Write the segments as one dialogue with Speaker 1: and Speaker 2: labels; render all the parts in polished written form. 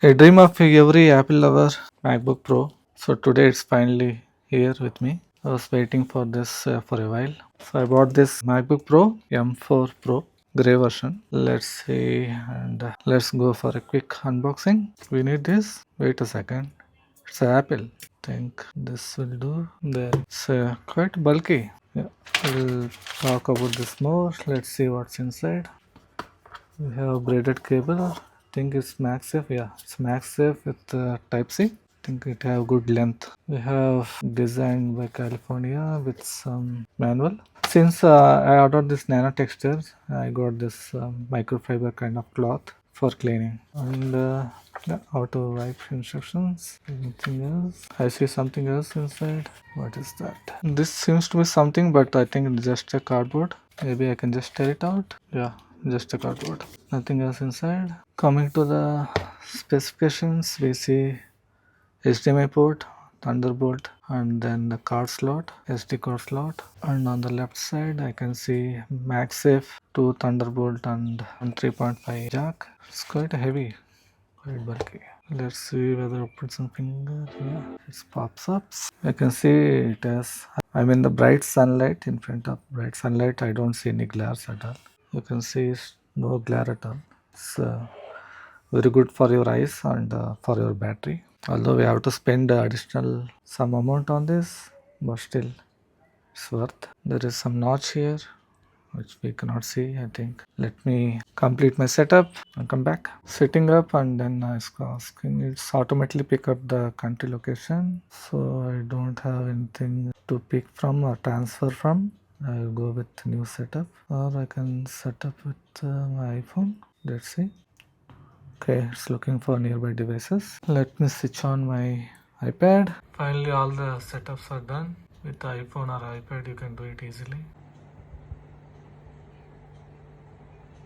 Speaker 1: A dream of every Apple lover, MacBook Pro. So today it's finally here with me. I was waiting for this for a while. So I bought this MacBook Pro M4 Pro gray version. Let's see and let's go for a quick unboxing. We need this. Wait a second. It's Apple. Think this will do. There. It's quite bulky. Yeah. We'll talk about this more. Let's see what's inside. We have braided cable. I think it's MagSafe. Yeah, it's MagSafe with Type C. I think it have good length. We have designed by California with some manual. Since I ordered this nano textures, I got this microfiber kind of cloth for cleaning. And the auto wipe instructions. Anything else? I see something else inside. What is that? This seems to be something, but I think it's just a cardboard. Maybe I can just tear it out. Yeah, just a cardboard. Nothing else inside. Coming to the specifications, we see HDMI port, Thunderbolt, and then the card slot, SD card slot. And on the left side, I can see MagSafe to Thunderbolt and 3.5 jack. It's quite heavy, quite bulky. Let's see whether I put some finger. Yeah, it pops up. I can see it has. I'm in the bright sunlight. In front of bright sunlight, I don't see any glares at all. You can see it's no glare at all. It's very good for your eyes and for your battery. Although we have to spend additional some amount on this, but still it's worth. There is some notch here which we cannot see, I think. Let me complete my setup and come back. Setting up and then asking it's automatically pick up the country location. So I don't have anything to pick from or transfer from. I'll go with new setup or I can set up with my iPhone. Let's see. Okay, it's looking for nearby devices. Let me switch on my iPad. Finally, all the setups are done. With iPhone or iPad, you can do it easily.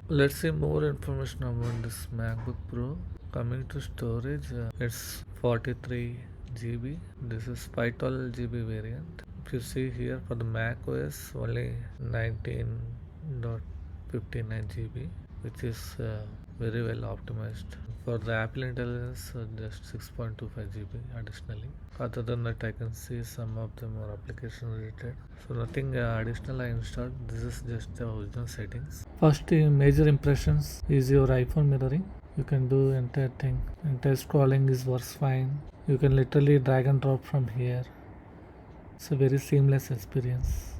Speaker 1: Let's see more information about this MacBook Pro. Coming to storage, it's 43 GB. This is 512 GB variant. If you see here for the Mac OS, only 19.59 GB, which is very well optimized. For the Apple Intelligence, just 6.25 GB additionally. Other than that, I can see some of them are application related. So nothing additional I installed. This is just the original settings. First major impressions is your iPhone mirroring. You can do entire thing. Entire scrolling is works fine. You can literally drag and drop from here. It's a very seamless experience.